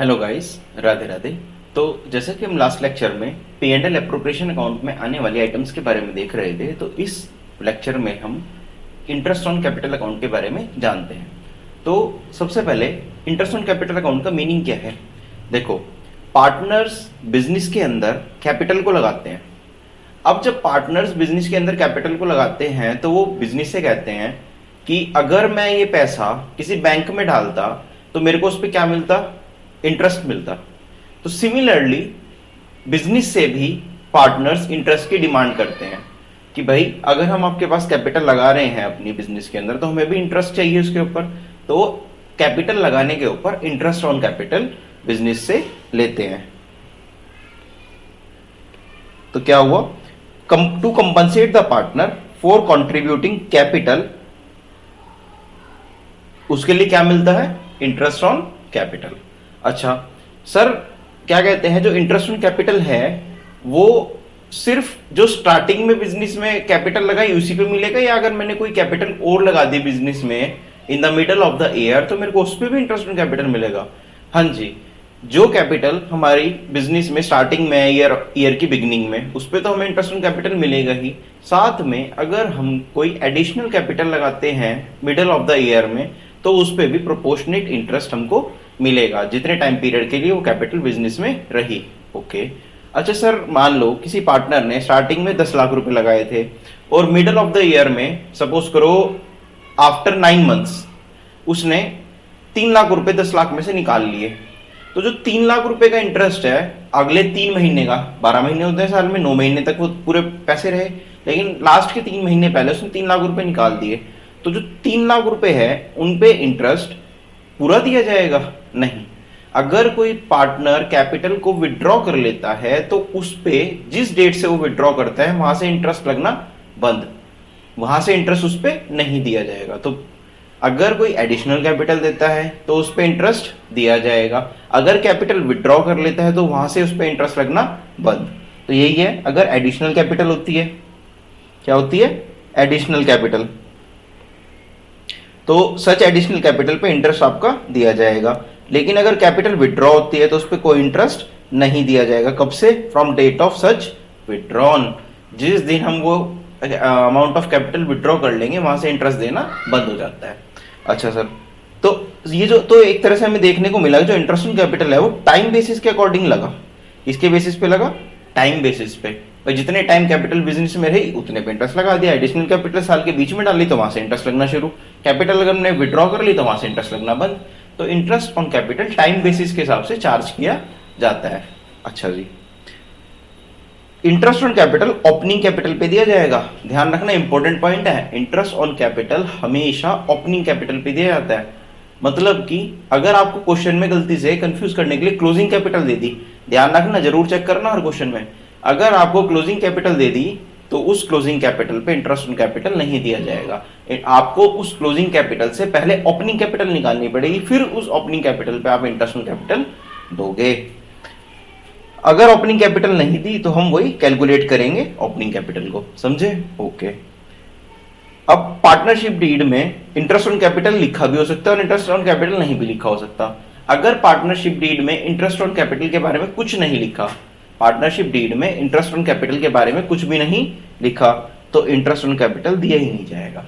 Hello guys, Radhe Radhe. तो जैसा कि हम लास्ट लेक्चर में P and L appropriation account में आने वाली आइटम्स के बारे में देख रहे थे, तो इस लेक्चर में हम इंटरेस्ट ऑन कैपिटल अकाउंट के बारे में जानते हैं। तो सबसे पहले इंटरेस्ट ऑन कैपिटल अकाउंट का मीनिंग क्या है। देखो, पार्टनर्स बिजनेस के अंदर कैपिटल को लगाते हैं। अब जब पार्टनर्स बिजनेस के अंदर कैपिटल को लगाते हैं तो वो बिजनेस से कहते हैं कि अगर मैं ये पैसा किसी बैंक में डालता तो मेरे को उस पर क्या मिलता, इंटरेस्ट मिलता। तो सिमिलरली बिजनेस से भी पार्टनर्स इंटरेस्ट की डिमांड करते हैं कि भाई अगर हम आपके पास कैपिटल लगा रहे हैं अपनी बिजनेस के अंदर तो हमें भी इंटरेस्ट चाहिए उसके ऊपर। तो कैपिटल लगाने के ऊपर इंटरेस्ट ऑन कैपिटल बिजनेस से लेते हैं। तो क्या हुआ, to compensate the partner for contributing capital, उसके लिए क्या मिलता है, इंटरेस्ट ऑन कैपिटल। अच्छा सर, क्या कहते हैं जो इंटरेस्ट ऑन कैपिटल है वो सिर्फ जो स्टार्टिंग में बिजनेस में कैपिटल लगाई उसी पे मिलेगा, या अगर मैंने कोई कैपिटल और लगा दी बिजनेस में in the middle of the year तो मेरे को उस पर भी इंटरेस्ट ऑन कैपिटल मिलेगा। हाँ जी, जो कैपिटल हमारी बिजनेस में स्टार्टिंग में ईयर की बिगिनिंग में उस पर तो हमें इंटरेस्ट ऑन कैपिटल मिलेगा ही। साथ में अगर हम कोई एडिशनल कैपिटल लगाते हैं मिडल ऑफ द ईयर में तो उस पर भी प्रोपोर्शनेट इंटरेस्ट हमको मिलेगा जितने टाइम पीरियड के लिए वो कैपिटल बिजनेस में रही। ओके, अच्छा सर, मान लो किसी पार्टनर ने स्टार्टिंग में 10 लाख रुपए लगाए थे और मिडल ऑफ द ईयर में सपोज करो आफ्टर 9 मंथ्स उसने 3 लाख रुपए 10 लाख में से निकाल लिए। तो जो 3 लाख रुपए का इंटरेस्ट है अगले 3 महीने का, 12 महीने होते हैं साल में, 9 महीने तक वो पूरे पैसे रहे, लेकिन लास्ट के 3 महीने पहले उसने 3 लाख रुपए निकाल दिए। तो जो 3 लाख रुपए है उन पे इंटरेस्ट पूरा दिया जाएगा? नहीं। अगर कोई पार्टनर कैपिटल को विड्रॉ कर लेता है तो उस पे जिस डेट से वो विड्रॉ करता है वहां से इंटरेस्ट लगना बंद, वहां से इंटरेस्ट उस पे नहीं दिया जाएगा। तो अगर कोई एडिशनल कैपिटल देता है तो उस पे इंटरेस्ट दिया जाएगा, अगर कैपिटल विड्रॉ कर लेता है तो वहां से उस पे इंटरेस्ट लगना बंद। तो यही है, अगर एडिशनल कैपिटल होती है, क्या होती है, एडिशनल कैपिटल, तो सच एडिशनल कैपिटल पे इंटरेस्ट आपका दिया जाएगा। लेकिन अगर कैपिटल विड्रॉ होती है तो उस पर कोई इंटरेस्ट नहीं दिया जाएगा। कब से? From date of such withdrawn, जिस दिन हम वो अमाउंट ऑफ कैपिटल विड्रॉ कर लेंगे वहां से इंटरेस्ट देना बंद हो जाता है। अच्छा सर, तो ये जो तो एक तरह से हमें देखने को मिला जो इंटरेस्ट ऑन कैपिटल है वो टाइम बेसिस के अकॉर्डिंग लगा। इसके बेसिस पे लगा, टाइम बेसिस पे। और जितने टाइम कैपिटल बिजनेस में रही उतने पे इंटरेस्ट लगा दिया। एडिशनल कैपिटल साल के बीच में डाली तो वहां से इंटरेस्ट लगना शुरू, कैपिटल अगर हमने विड्रॉ कर ली तो वहां से इंटरेस्ट लगना बंद। तो interest on capital time basis के हिसाब से चार्ज किया जाता है। अच्छा जी, interest on capital opening capital पे दिया जाएगा। ध्यान रखना, इंपॉर्टेंट पॉइंट है, इंटरेस्ट ऑन कैपिटल हमेशा ओपनिंग कैपिटल पे दिया जाता है। मतलब कि अगर आपको क्वेश्चन में गलती से कंफ्यूज करने के लिए क्लोजिंग कैपिटल दे दी, ध्यान रखना, जरूर चेक करना हर क्वेश्चन में, अगर आपको क्लोजिंग कैपिटल दे दी तो उस क्लोजिंग कैपिटल पे इंटरेस्ट ऑन कैपिटल नहीं दिया जाएगा। आपको उस क्लोजिंग कैपिटल से पहले ओपनिंग कैपिटल निकालनी पड़ेगी, फिर उस ओपनिंग कैपिटल पे आप इंटरेस्ट ऑन कैपिटल दोगे। अगर ओपनिंग कैपिटल नहीं दी तो हम वही कैलकुलेट करेंगे ओपनिंग कैपिटल को, समझे? ओके। अब पार्टनरशिप डीड में इंटरेस्ट ऑन कैपिटल लिखा भी हो सकता है और इंटरेस्ट ऑन कैपिटल नहीं भी लिखा हो सकता। अगर पार्टनरशिप डीड में इंटरेस्ट ऑन कैपिटल के बारे में कुछ नहीं लिखा, पार्टनरशिप डीड में इंटरेस्ट ऑन कैपिटल के बारे में कुछ भी नहीं लिखा, तो इंटरेस्ट ऑन कैपिटल दिया ही नहीं जाएगा,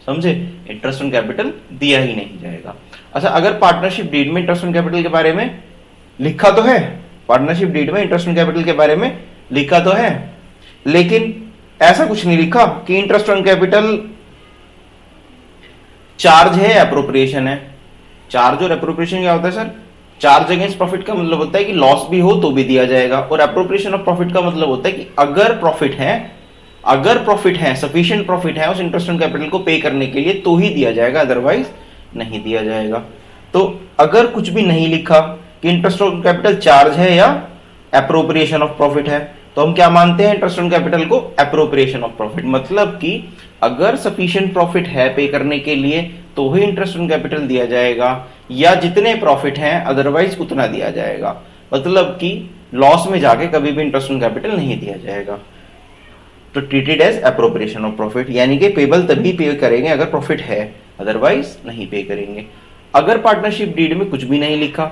समझे? इंटरेस्ट ऑन कैपिटल दिया ही नहीं जाएगा। अच्छा, अगर पार्टनरशिप डीड में इंटरेस्ट ऑन कैपिटल के बारे में लिखा तो है, पार्टनरशिप डीड में इंटरेस्ट ऑन कैपिटल के बारे में लिखा तो है, लेकिन ऐसा कुछ नहीं लिखा कि इंटरेस्ट ऑन कैपिटल चार्ज है, एप्रोप्रिएशन है। चार्ज और एप्रोप्रिएशन क्या होता है सर? चार्ज अगेंस्ट प्रॉफिट का मतलब होता है कि लॉस भी हो तो भी दिया जाएगा, और एप्रोप्रिएशन ऑफ प्रॉफिट का मतलब होता है कि अगर प्रॉफिट है, सफिशिएंट प्रॉफिट है उस इंटरेस्ट ऑन कैपिटल को पे करने के लिए तो ही दिया जाएगा, अदरवाइज नहीं दिया जाएगा। तो अगर कुछ भी नहीं लिखा कि इंटरेस्ट ऑन कैपिटल चार्ज है या एप्रोप्रिएशन ऑफ प्रॉफिट है, तो हम क्या मानते हैं, इंटरेस्ट ऑन कैपिटल को एप्रोप्रिएशन ऑफ प्रॉफिट। मतलब कि अगर सफिशिएंट प्रॉफिट है पे करने के लिए तो ही इंटरेस्ट ऑन कैपिटल दिया जाएगा, या जितने प्रॉफिट हैं अदरवाइज उतना दिया जाएगा। मतलब कि लॉस में जाके कभी भी इंटरेस्ट ऑन कैपिटल नहीं दिया जाएगा। तो treated as appropriation of profit, यानी कि पेबल तभी पे करेंगे अगर प्रॉफिट है, अदरवाइज नहीं पे करेंगे। अगर पार्टनरशिप डीड में कुछ भी नहीं लिखा,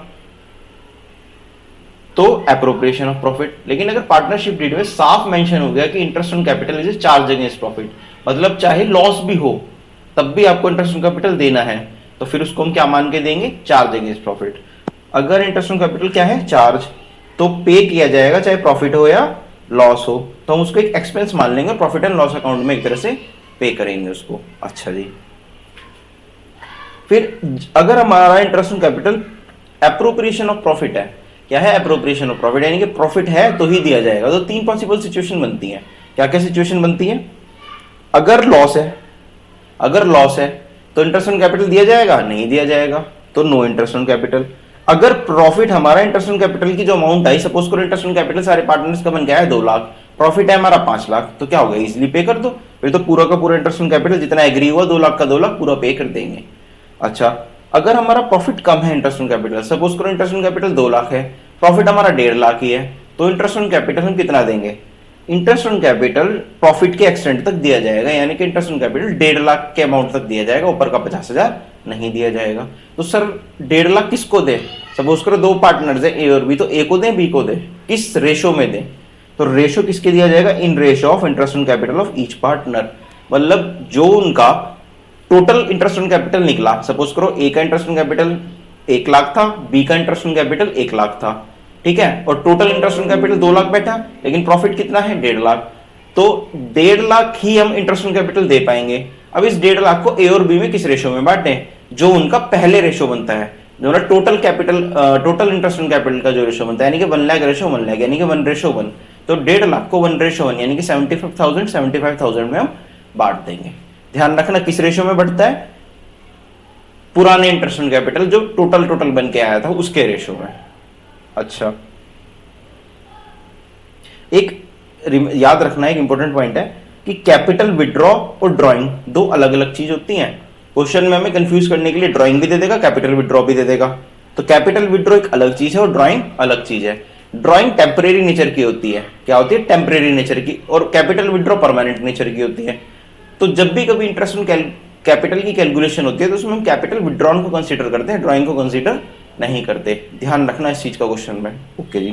तो एप्रोप्रिएशन ऑफ प्रॉफिट। लेकिन अगर पार्टनरशिप डीड में साफ मेंशन हो गया कि interest on capital is charge against profit, मतलब चाहे लॉस भी हो तब भी आपको इंटरेस्ट ऑन कैपिटल देना है, तो फिर उसको हम क्या मान के देंगे, चार्ज अगेंस्ट प्रॉफिट। अगर इंटरेस्ट ऑन कैपिटल क्या है, चार्ज, तो पे किया जाएगा चाहे प्रॉफिट हो या लॉस हो, तो हम उसको एक एक्सपेंस मान लेंगे, प्रॉफिट एंड लॉस अकाउंट में एक तरह से पे करेंगे उसको। अच्छा जी, फिर अगर हमारा interest on capital appropriation of profit है, क्या है एप्रोप्रिएशन ऑफ प्रॉफिट, यानी कि प्रॉफिट है तो ही दिया जाएगा, तो तीन पॉसिबल सिचुएशन बनती है। क्या क्या सिचुएशन बनती है, अगर लॉस है, अगर लॉस है तो इंटरेस्ट ऑन कैपिटल दिया जाएगा, नहीं दिया जाएगा, तो नो इंटरेस्ट ऑन कैपिटल। अगर प्रॉफिट हमारा इंटरेस्ट ऑन कैपिटल की जो अमाउंट आई, सपोज करो इंटरेस्ट ऑन कैपिटल सारे पार्टनर्स का बन गया है 2 लाख, प्रॉफिट है हमारा 5 लाख, तो क्या होगा, इजिली पे कर दो, फिर तो पूरा का पूरा इंटरेस्ट ऑन कैपिटल जितना एग्री हुआ 2 लाख का 2 लाख पूरा पे कर देंगे। अच्छा, अगर हमारा प्रॉफिट कम है इंटरेस्ट ऑन कैपिटल, सपोज करो इंटरेस्ट ऑन कैपिटल 2 लाख है, प्रॉफिट हमारा 1.5 लाख ही है, तो इंटरेस्ट ऑन कैपिटल हम कितना देंगे, इंटरेस्ट ऑन कैपिटल प्रॉफिट के एक्सटेंट तक दिया जाएगा, यानी कि इंटरेस्ट ऑन कैपिटल 1.5 लाख के अमाउंट तक दिया जाएगा, ऊपर का 50,000 नहीं दिया जाएगा। तो सर 1.5 लाख किसको दे, सपोज करो 2 पार्टनर्स है ए और बी, तो ए को दें बी को दें, किस रेशो में दें, तो रेशो किसके दिया जाएगा, in ratio of interest on capital of each partner, मतलब जो उनका टोटल इंटरेस्ट ऑन कैपिटल निकला, सपोज करो ए का इंटरेस्ट ऑन कैपिटल 1 लाख था, बी का इंटरेस्ट ऑन कैपिटल 1 लाख था, ठीक है, और total interest on capital 2 lakh बैठा, लेकिन प्रॉफिट कितना है 1.5 लाख, तो 1.5 लाख ही हम इंटरेस्ट ऑन कैपिटल दे पाएंगे। अब इस 1.5 लाख को ए और बी में किस रेशो में बांटे, जो उनका पहले रेशो बनता है, जो ना total capital total interest on capital का जो रेशो बनता है, यानी कि 1 लाख रेशो 1 लाख, यानी कि 1:1, तो 1.5 लाख को 1:1 यानी कि 75,000 में हम बांट देंगे। ध्यान रखना किस रेशो में बढ़ता है, पुराने इंटरेस्ट ऑन कैपिटल जो टोटल बन के आया था उसके रेशो में। अच्छा, एक याद रखना एक इंपॉर्टेंट पॉइंट है कि कैपिटल विड्रॉ और ड्राइंग 2 अलग अलग चीज होती हैं। क्वेश्चन में हमें कंफ्यूज करने के लिए ड्राइंग भी दे देगा, कैपिटल विड्रॉ भी दे देगा, तो कैपिटल विड्रॉ एक अलग चीज है और ड्राइंग अलग चीज है। ड्राइंग टेम्परेरी नेचर की होती है, क्या होती है, टेम्परेरी नेचर की, और कैपिटल विड्रॉ परमानेंट नेचर की होती है। तो जब भी कभी इंटरेस्ट ऑन कैपिटल की कैलकुलेशन होती है तो उसमें हम कैपिटल विड्रॉन को कंसीडर करते हैं, ड्राइंग को कंसीडर नहीं करते। ध्यान रखना इस चीज का क्वेश्चन में। ओके जी,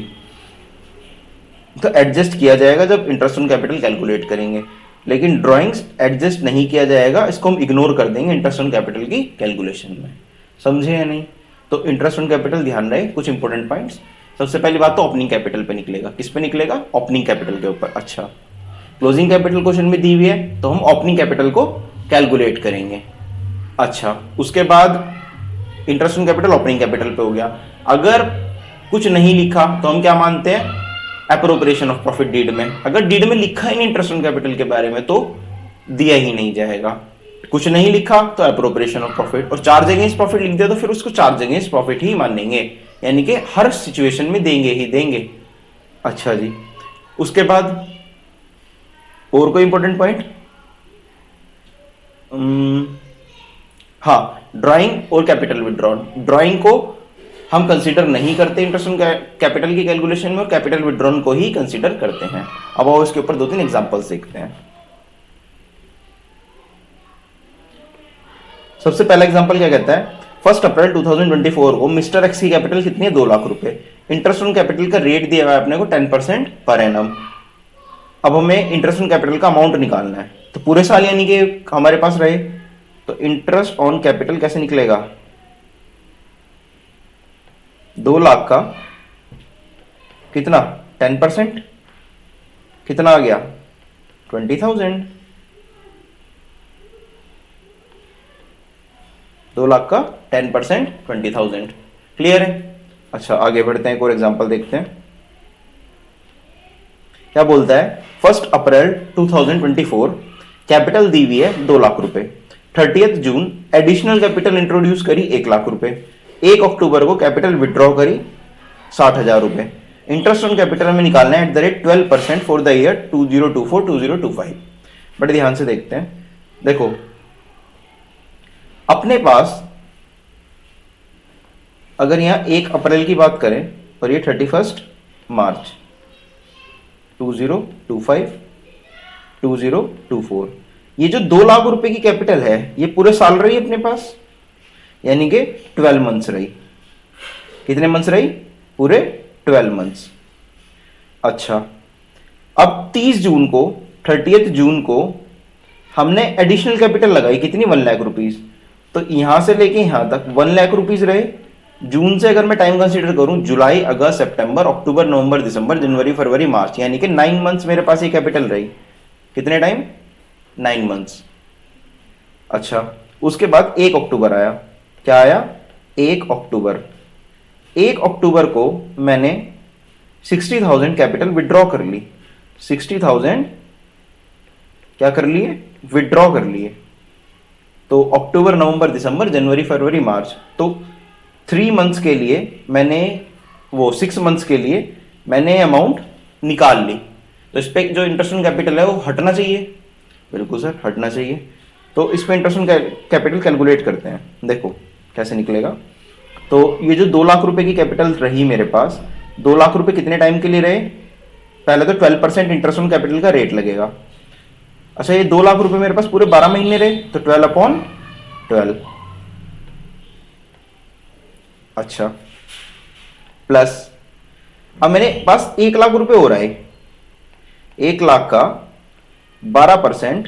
तो एडजस्ट किया जाएगा जब इंटरेस्ट ऑन कैपिटल कैलकुलेट करेंगे, लेकिन ड्राइंग्स एडजस्ट नहीं किया जाएगा, इसको हम इग्नोर कर देंगे इंटरेस्ट ऑन कैपिटल की कैलकुलेशन में। समझे या नहीं? तो इंटरेस्ट ऑन कैपिटल ध्यान रहे, कुछ इंपॉर्टेंट पॉइंट्स। सबसे पहली बात तो ओपनिंग कैपिटल पे निकलेगा। किस पे निकलेगा? ओपनिंग कैपिटल के ऊपर। अच्छा, क्लोजिंग कैपिटल क्वेश्चन में दी हुई है तो हम ओपनिंग कैपिटल को कैलकुलेट करेंगे। अच्छा, उसके बाद interest on capital opening capital पे हो गया। अगर कुछ नहीं लिखा तो हम क्या मानते हैं? एप्रोप्रिएशन ऑफ प्रॉफिट डीड में। अगर डीड में लिखा ही नहीं इंटरेस्ट ऑन कैपिटल के बारे में तो दिया ही नहीं जाएगा। कुछ नहीं लिखा तो एप्रोप्रिएशन ऑफ प्रॉफिट, और चार्ज अगेंस्ट प्रॉफिट लिख दिया तो फिर उसको चार्ज अगेंस्ट प्रॉफिट ही मानेंगे, यानी कि हर सिचुएशन में देंगे ही देंगे। अच्छा जी, उसके बाद और कोई इंपॉर्टेंट पॉइंट? हाँ, ड्राइंग और कैपिटल विड्रॉन। ड्राइंग को हम कंसीडर नहीं करते इंटरेस्ट ऑन कैपिटल की कैलकुलेशन में, और कैपिटल विड्रॉन को ही कंसीडर करते हैं। अब आओ इसके ऊपर 2-3 एग्जांपल्स देखते हैं। सबसे पहला एग्जांपल क्या कहता है? 1 अप्रैल 2024 को मिस्टर एक्स की कैपिटल कितनी है? 2 लाख रुपए। इंटरेस्ट ऑन कैपिटल का रेट दिया हुआ है अपने को 10% पर एनम। अब हमें इंटरेस्ट ऑन कैपिटल का अमाउंट निकालना है, तो पूरे साल यानी कि हमारे पास रहे, तो इंटरेस्ट ऑन कैपिटल कैसे निकलेगा? 2 लाख का कितना? 10%, कितना आ गया? 20,000। 2 लाख का 10% 20,000। क्लियर है? अच्छा, आगे बढ़ते हैं, एक और एग्जांपल देखते हैं। क्या बोलता है? 1 अप्रैल 2024 कैपिटल दी हुई है 2 लाख रुपए। 30 जून एडिशनल कैपिटल इंट्रोड्यूस करी 1 लाख रुपए। 1 अक्टूबर को कैपिटल विड्रॉ करी 60,000 रुपए। इंटरेस्ट ऑन कैपिटल में निकालना है @12% फॉर द ईयर 2024-2025। बड़े ध्यान से देखते हैं। देखो, अपने पास अगर यहां 1 अप्रैल की बात करें और ये 31 मार्च 2025 2024, ये जो 2 लाख रुपए की कैपिटल है ये पूरे साल रही अपने पास, यानी कि 12 मंथ्स रही। कितने मंथ्स रही? पूरे 12 मंथ्स। अच्छा, अब 30 जून को, 30 जून को हमने एडिशनल कैपिटल लगाई कितनी, 1 लाख रुपीज। तो यहां से लेके यहां तक 1 लाख रुपीज रहे। जून से अगर मैं टाइम कंसीडर करूं, जुलाई, अगस्त, सितंबर, अक्टूबर, नवंबर, दिसंबर, जनवरी, फरवरी, मार्च, यानी कि 9 मंथ्स मेरे पास ये कैपिटल रही। कितने टाइम, 9 मंथ्स। अच्छा, उसके बाद 1 अक्टूबर आया। क्या आया, 1 अक्टूबर। 1 अक्टूबर को मैंने 60,000 कैपिटल विड्रॉ कर ली। 60,000 क्या कर लिए, विड्रॉ कर लिए। तो अक्टूबर, नवंबर, दिसंबर, जनवरी, फरवरी, मार्च, तो 3 मंथ्स के लिए मैंने, वो 6 मंथ्स के लिए मैंने अमाउंट निकाल ली। तो इस पे जो इंटरेस्ट ऑन कैपिटल है वो हटना चाहिए। बिल्कुल सर, हटना चाहिए। तो इस पे इंटरेस्ट ऑन कैपिटल कैलकुलेट करते हैं, देखो कैसे निकलेगा। तो ये जो 2 लाख रुपए की कैपिटल रही मेरे पास, 2 लाख रुपए कितने टाइम के लिए रहे, पहले तो 12% इंटरेस्ट ऑन कैपिटल का रेट लगेगा। अच्छा, ये 2 लाख रुपए मेरे पास पूरे 12 महीने रहे, तो 12/12। अच्छा, प्लस अब मेरे पास 1 लाख रुपए हो रहा है। 1 लाख का 12%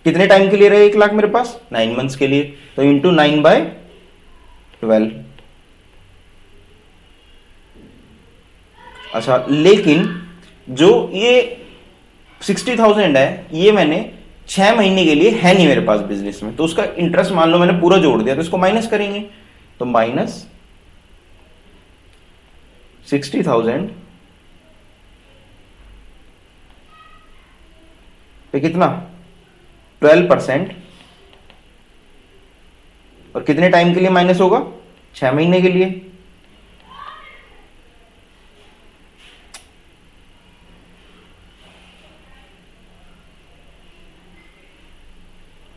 कितने टाइम के लिए रहे, 1 लाख मेरे पास 9 मंथ्स के लिए, तो इंटू 9/12। अच्छा, लेकिन जो ये 60,000 है, ये मैंने 6 महीने के लिए है नहीं मेरे पास बिजनेस में, तो उसका इंटरेस्ट मान लो मैंने पूरा जोड़ दिया, तो इसको माइनस करेंगे। तो माइनस 60,000 पे कितना, 12%, और कितने टाइम के लिए माइनस होगा, 6 महीने के लिए।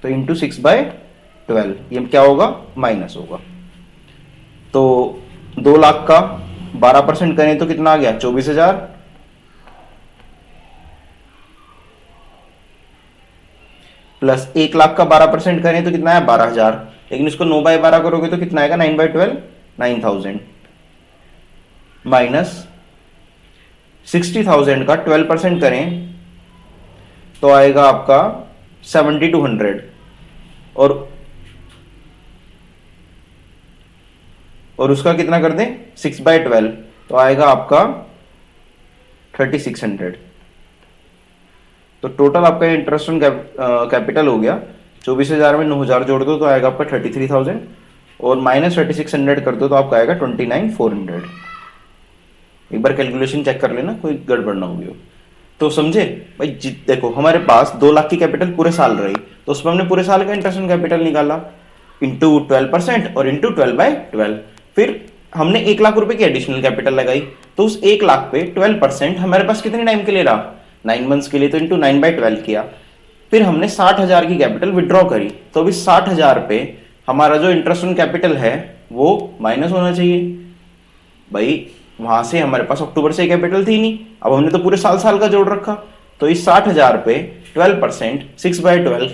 तो इंटू 6/12, ये क्या होगा, माइनस होगा। तो 2 लाख का 12% करें तो कितना आ गया, 24,000, प्लस 1 लाख का 12% करें तो कितना है, 12,000। लेकिन इसको 9/12 करोगे तो कितना आएगा, 9/12, 9,000, माइनस 60,000 का 12% करें तो आएगा आपका 7,200, और उसका कितना कर दें, 6/12, तो आएगा आपका 3,600। तो टोटल आपका इंटरेस्ट ऑन कैपिटल हो गया 24,000 में 9,000 जोड़ दो तो आएगा आपका 33,000, और माइनस 3,600 कर दो तो आपका आएगा 29,400। एक बार कैलकुलेशन चेक कर लेना, कोई गड़बड़ ना हुई हो। तो समझे भाई, देखो हमारे पास 2 लाख की कैपिटल पूरे साल रही, तो उसमें हमने पूरे साल का इंटरेस्ट ऑन कैपिटल निकाला इंटू 12% और इंटू 12/12। फिर हमने 1 लाख रुपए की एडिशनल कैपिटल लगाई, तो उस 1 लाख पे 12% हमारे पास कितने टाइम के लिए रहा, 9 मंथ्स के लिए, तो इंटू 9/12 किया। फिर हमने 60,000 की कैपिटल विड्रॉ करी, तो अभी 60,000 पे हमारा जो इंटरेस्ट ऑन कैपिटल है वो माइनस होना चाहिए। भाई वहां से हमारे पास अक्टूबर से कैपिटल थी नहीं, अब हमने तो पूरे साल साल का जोड़ रखा, तो इस 60,000 पे 12% 6/12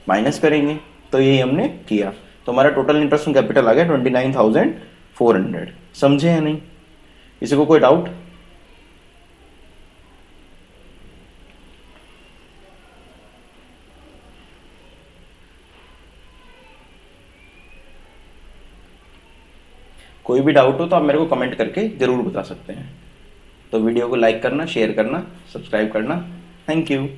माइनस करेंगे, तो यही हमने किया। तो हमारा टोटल इंटरेस्ट ऑन कैपिटल आ गया 29,400। समझे या नहीं, किसी को कोई डाउट? कोई भी डाउट हो तो आप मेरे को कमेंट करके जरूर बता सकते हैं। तो वीडियो को लाइक करना, शेयर करना, सब्सक्राइब करना। Thank you.